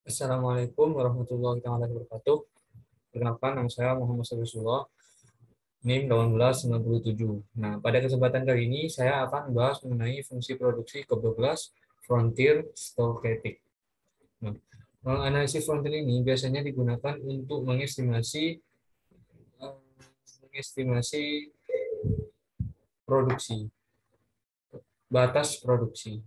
Assalamualaikum warahmatullahi wabarakatuh. Perkenalkan, nama saya Muhammad Saifullah, NIM 1897. Nah, pada kesempatan kali ini saya akan membahas mengenai fungsi produksi Cobra Frontier Stochastic. Nah, analisis frontier ini biasanya digunakan untuk eh, mengestimasi produksi,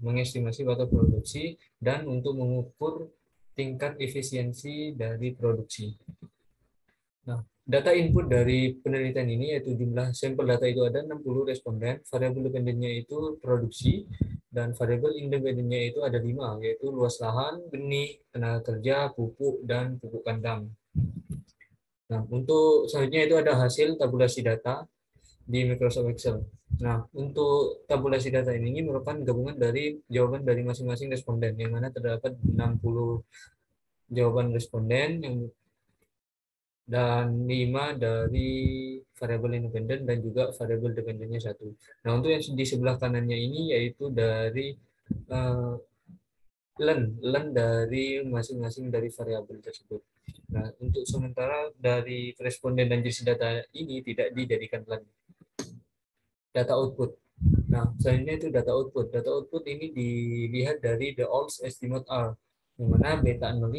mengestimasi batas produksi, dan untuk mengukur tingkat efisiensi dari produksi. Nah, data input dari penelitian ini yaitu jumlah sampel data itu ada 60 responden, variabel dependennya itu produksi, dan variabel independennya itu ada 5, yaitu luas lahan, benih, tenaga kerja, pupuk, dan pupuk kandang. Nah, untuk selanjutnya itu ada hasil tabulasi data di Microsoft Excel. Nah, untuk tabulasi data ini merupakan gabungan dari jawaban dari masing-masing responden, yang mana terdapat 60 jawaban responden yang dan 5 dari variabel independen dan juga variabel dependennya satu. Nah, untuk yang di sebelah kanannya ini yaitu dari uh, len dari masing-masing dari variabel tersebut. Nah, untuk sementara dari responden dan jenis data ini tidak dijadikan len. Data output. Nah, selanjutnya itu data output. Data output ini dilihat dari the odds estimate R, di mana beta 0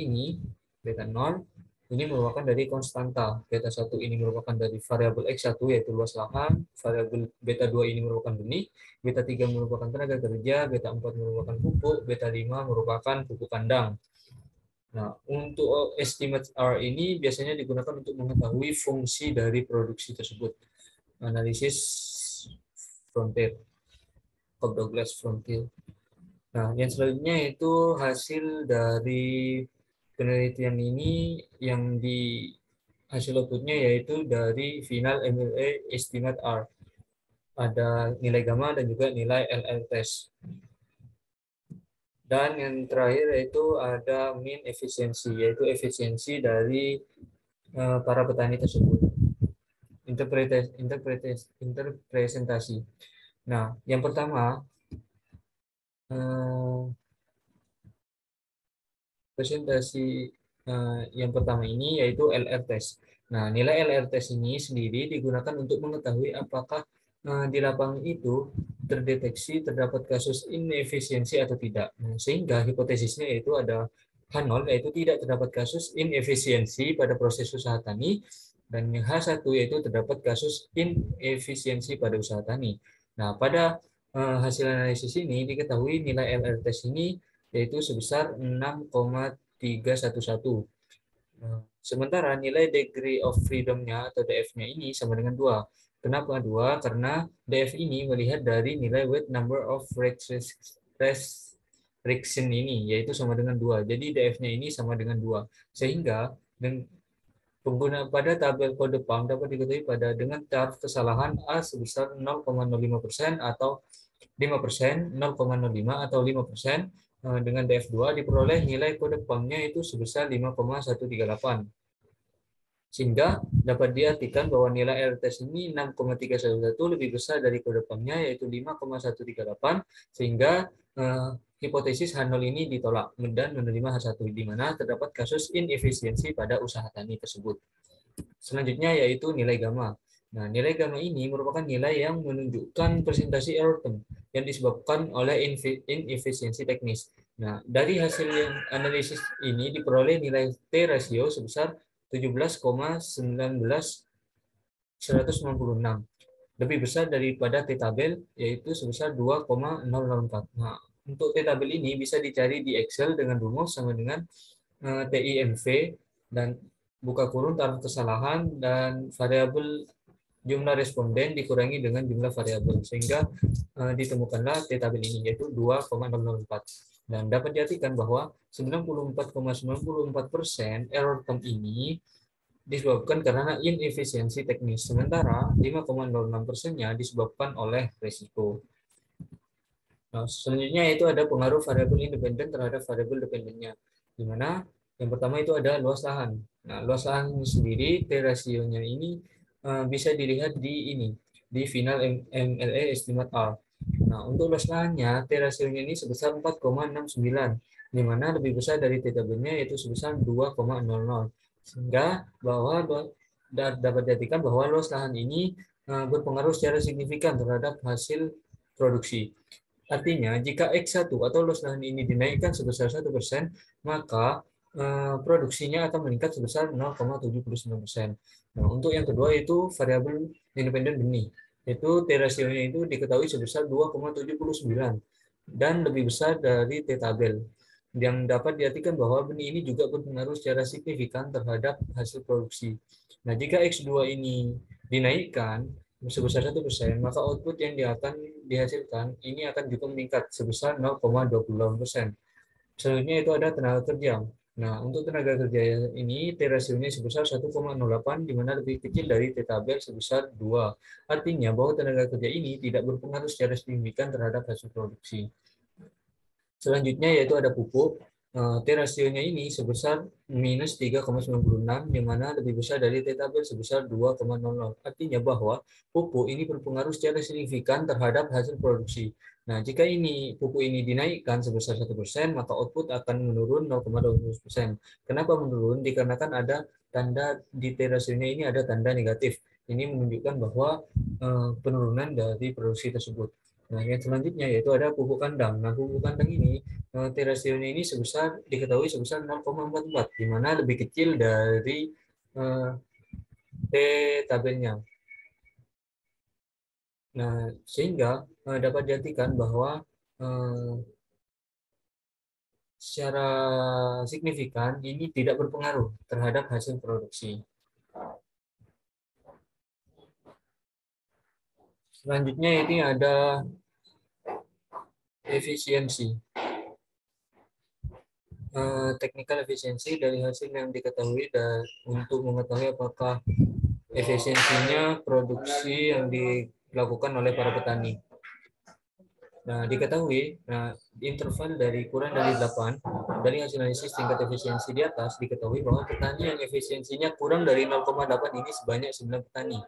ini merupakan dari konstanta. Beta 1 ini merupakan dari variabel X1 yaitu luas lahan, variabel beta 2 ini merupakan benih, beta 3 merupakan tenaga kerja, beta 4 merupakan pupuk, beta 5 merupakan pupuk kandang. Nah, untuk estimate R ini biasanya digunakan untuk mengetahui fungsi dari produksi tersebut. Analisis frontier, Douglas frontier. Nah, yang selanjutnya itu hasil dari penelitian ini yang di hasil outputnya yaitu dari final MLA estimate R. Ada nilai gamma dan juga nilai LL test. Dan yang terakhir yaitu ada mean efisiensi, yaitu efisiensi dari para petani tersebut. Interpretasi. Nah, yang pertama, eh, presentasi yang pertama ini yaitu LR test. Nah, nilai LR test ini sendiri digunakan untuk mengetahui apakah di lapangan itu terdeteksi terdapat kasus inefisiensi atau tidak. Nah, sehingga hipotesisnya yaitu ada H0 yaitu tidak terdapat kasus inefisiensi pada proses usaha tani, dan yang H1 yaitu terdapat kasus inefisiensi pada usaha tani. Nah, pada hasil analisis ini diketahui nilai LR test ini yaitu sebesar 6,311. Nah, sementara nilai degree of freedom-nya atau DF-nya ini sama dengan 2. Kenapa 2? Karena DF ini melihat dari nilai weight number of restriction ini, yaitu sama dengan 2. Jadi DF-nya ini sama dengan 2. Sehingga pengguna pada tabel kode PAM dapat diketahui dengan taraf kesalahan A sebesar 0,05% atau 5%, 0,05 atau 5%, dengan DF2 diperoleh nilai kode PAM-nya itu sebesar 5,138. Sehingga dapat diartikan bahwa nilai LTS ini 6,311 lebih besar dari kode PAM-nya yaitu 5,138, sehingga hipotesis H0 ini ditolak dan menerima H1 di mana terdapat kasus inefisiensi pada usaha tani tersebut. Selanjutnya yaitu nilai gamma. Nah, nilai gamma ini merupakan nilai yang menunjukkan presentasi error term yang disebabkan oleh inefisiensi teknis. Nah, dari hasil yang analisis ini diperoleh nilai T rasio sebesar 17,19196, lebih besar daripada T tabel yaitu sebesar 2,004. Nah, untuk T tabel ini bisa dicari di Excel dengan rumus sama dengan TIMV dan buka kurung taraf kesalahan dan variabel jumlah responden dikurangi dengan jumlah variabel sehingga ditemukanlah T tabel ini yaitu 2,004. Dan dapat diartikan bahwa 94,94% error term ini disebabkan karena inefisiensi teknis, sementara 5,06%-nya disebabkan oleh risiko. Nah, selanjutnya itu ada pengaruh variabel independen terhadap variabel dependennya, di mana yang pertama itu ada luas lahan. Nah, luas lahan sendiri, T rasionya ini bisa dilihat di ini, di final MLA estimate R. Nah, untuk luas lahannya, T rasionya ini sebesar 4,69. di mana lebih besar dari t tabelnya yaitu sebesar 2,00. Sehingga bahwa dapat diartikan bahwa luas lahan ini berpengaruh secara signifikan terhadap hasil produksi. Artinya, jika X1 atau luas lahan ini dinaikkan sebesar 1%, maka produksinya akan meningkat sebesar 0,79%. Nah, untuk yang kedua itu variabel independen benih. Itu T rasionya itu diketahui sebesar 2,79 dan lebih besar dari T tabel. Yang dapat diartikan bahwa benih ini juga berpengaruh secara signifikan terhadap hasil produksi. Nah, jika X2 ini dinaikkan sebesar 1%, maka output yang akan dihasilkan ini akan juga meningkat sebesar 0,28%. Selanjutnya itu ada tenaga kerja. Nah, untuk tenaga kerja ini T rasionya sebesar 1,08 di mana lebih kecil dari T tabel sebesar 2. Artinya bahwa tenaga kerja ini tidak berpengaruh secara signifikan terhadap hasil produksi. Selanjutnya yaitu ada pupuk. T rasionya ini sebesar minus 3,96 yang mana lebih besar dari T tabel sebesar 2,00. Artinya bahwa pupuk ini berpengaruh secara signifikan terhadap hasil produksi. Nah, jika ini pupuk ini dinaikkan sebesar 1%, maka output akan menurun 0,20%. Kenapa menurun? Dikarenakan ada tanda di T rasionya ini ada tanda negatif. Ini menunjukkan bahwa penurunan dari produksi tersebut. Nah, yang selanjutnya yaitu ada pupuk kandang. Nah, pupuk kandang ini T rasionya ini diketahui sebesar 0,44, di mana lebih kecil dari T tabelnya. Nah, sehingga dapat diartikan bahwa secara signifikan ini tidak berpengaruh terhadap hasil produksi. Selanjutnya ini ada efisiensi. Technical efisiensi dari hasil yang diketahui dan untuk mengetahui apakah efisiensinya produksi yang dilakukan oleh para petani. Nah, diketahui, interval dari kurang dari 8 dari hasil analisis tingkat efisiensi di atas diketahui bahwa petani yang efisiensinya kurang dari 0,8 ini sebanyak 9 petani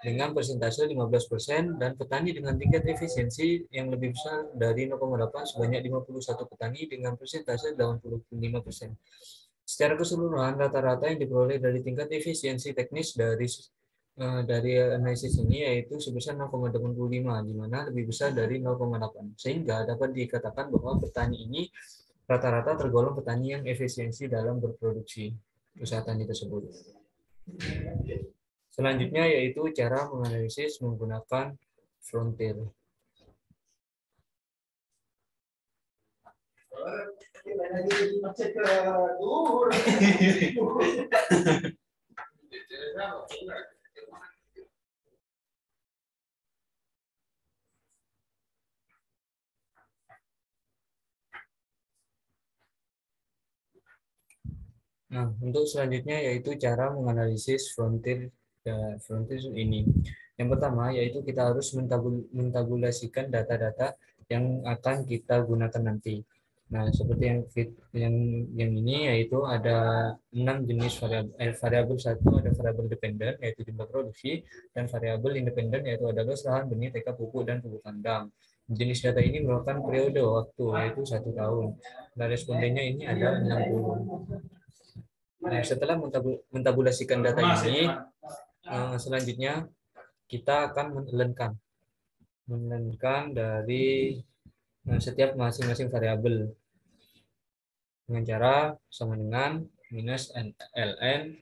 dengan persentase 15% dan petani dengan tingkat efisiensi yang lebih besar dari 0,8 sebanyak 51 petani dengan persentase 85%. Secara keseluruhan, rata-rata yang diperoleh dari tingkat efisiensi teknis dari analisis ini yaitu sebesar 0,85, di mana lebih besar dari 0,8. Sehingga dapat dikatakan bahwa petani ini rata-rata tergolong petani yang efisiensi dalam berproduksi usaha tani tersebut. Selanjutnya yaitu cara menganalisis menggunakan frontier. Nah, untuk selanjutnya yaitu cara menganalisis frontier ini. Yang pertama yaitu kita harus mentabulasikan data-data yang akan kita gunakan nanti. Nah, seperti yang ini yaitu ada 6 jenis variabel. Satu ada variabel dependen yaitu jumlah produksi, dan variabel independen yaitu ada luas lahan, benih, TK, pupuk, dan pupuk kandang. Jenis data ini merupakan periode waktu yaitu 1 tahun. Nah, respondennya ini ada 60. Nah, setelah mentabulasikan data ini, selanjutnya kita akan menelenkan dari setiap masing-masing variabel dengan cara sama dengan minus ln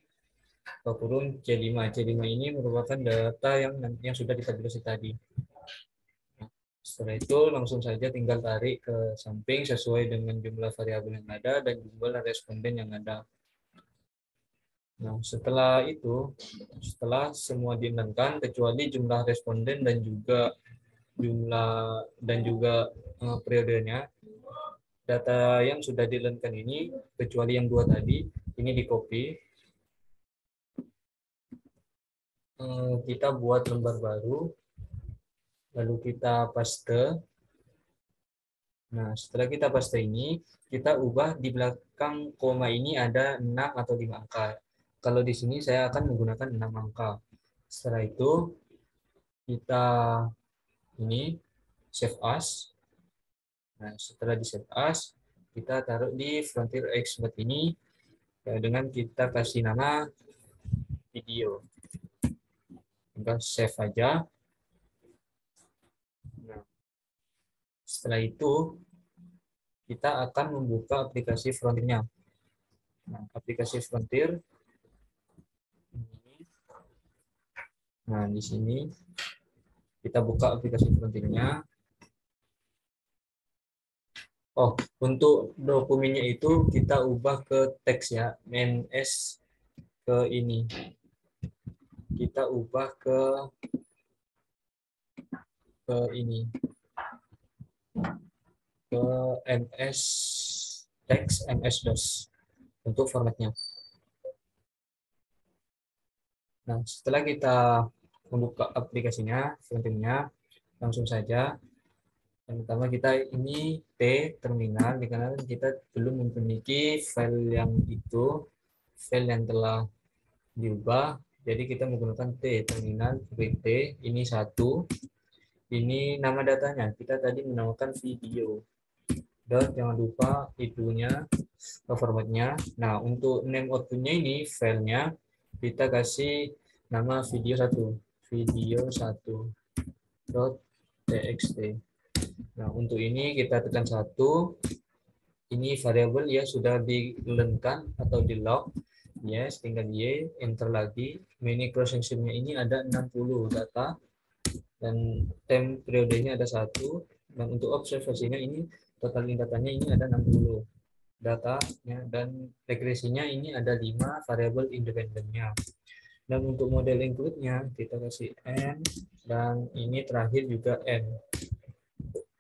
kurung C5. C5 ini merupakan data yang sudah ditabulasi tadi. Setelah itu langsung saja tinggal tarik ke samping sesuai dengan jumlah variabel yang ada dan jumlah responden yang ada. Nah, setelah semua diinenkan kecuali jumlah responden dan juga periodenya, data yang sudah diinenkan ini kecuali yang 2 tadi ini di copy, kita buat lembar baru lalu kita paste. Nah, setelah kita paste ini kita ubah di belakang koma ini ada 6 atau 5 angka. Kalau di sini saya akan menggunakan 6 angka. Setelah itu kita ini save as. Nah, setelah di save as, kita taruh di frontier expert ini dengan kita kasih nama video. Kita save aja. Nah, setelah itu kita akan membuka aplikasi frontiernya. Nah, aplikasi frontier. Nah, di sini kita buka aplikasi frontiernya. Oh, untuk dokumennya itu kita ubah ke teks ya, ns ke ini. Kita ubah ke ini, ke ms teks ms dos untuk formatnya. Nah, setelah kita membuka aplikasinya, frontiernya, langsung saja. Yang pertama kita ini T terminal, dikarenakan kita belum memiliki file yang itu, file yang telah diubah. Jadi kita menggunakan T terminal T. Ini satu. Ini nama datanya. Kita tadi menamakan video. Dan jangan lupa itunya formatnya. Nah, untuk name outputnya ini filenya kita kasih nama video satu, video satu .txt. Nah, untuk ini kita tekan satu. Ini variabel ya sudah dilenkan atau di log. Yes, tinggal Y, enter lagi. Mini processing-nya ini ada 60 data dan time periodenya ada satu, dan untuk observasinya ini total datanya ini ada 60 datanya, dan regresinya ini ada 5 variabel independennya. Dan untuk model include-nya kita kasih n, dan ini terakhir juga n.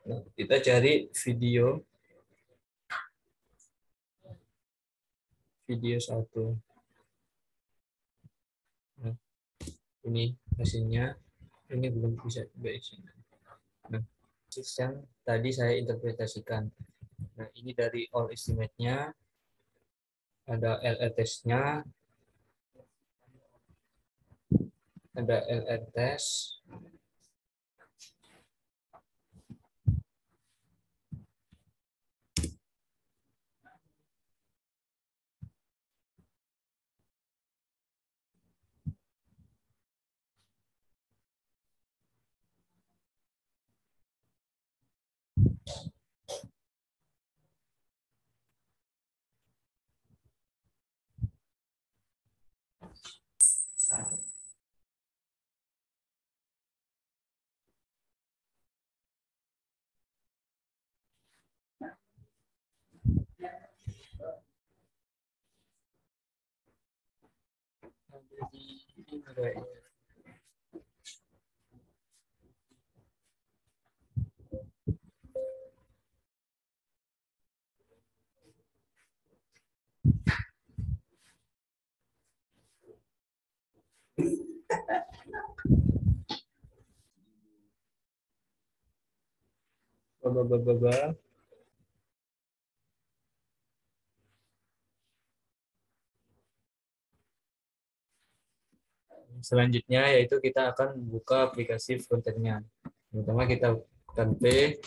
Nah, kita cari video satu. Nah, ini hasilnya, ini belum bisa dibaca. Nah, yang tadi saya interpretasikan. Nah, ini dari all estimate-nya, ada LR test-nya, ada LR test, selanjutnya yaitu kita akan buka aplikasi frontend-nya. Pertama kita tekan P1,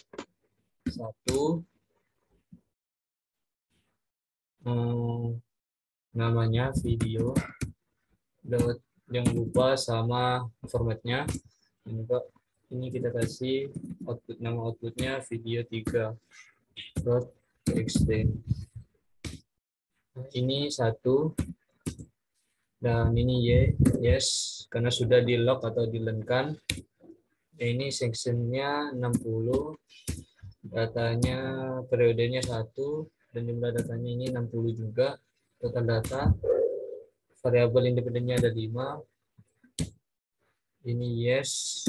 namanya video, jangan lupa sama formatnya. Ini kita kasih output, nama outputnya video 3.txt. Ini satu, dan ini yes, karena sudah di log atau dilenkan. Ini sectionnya 60, datanya periodenya 1, dan jumlah datanya ini 60 juga. Total data, variabel independennya ada 5. Ini yes,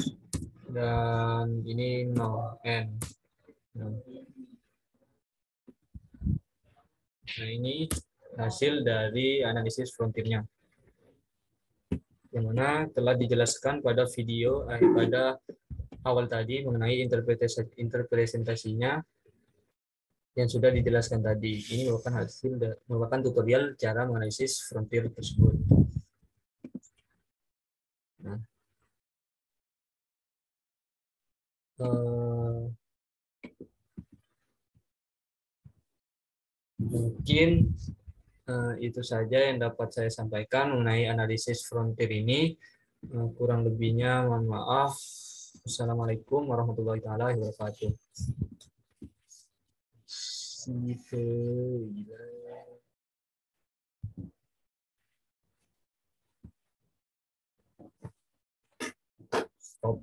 dan ini no, n. Nah, ini hasil dari analisis frontiernya, yang mana telah dijelaskan pada video pada awal tadi mengenai interpretasinya yang sudah dijelaskan tadi. Ini merupakan tutorial cara menganalisis frontier tersebut. Nah, Mungkin itu saja yang dapat saya sampaikan mengenai analisis frontier ini. Kurang lebihnya mohon maaf. Assalamualaikum warahmatullahi wabarakatuh. Stop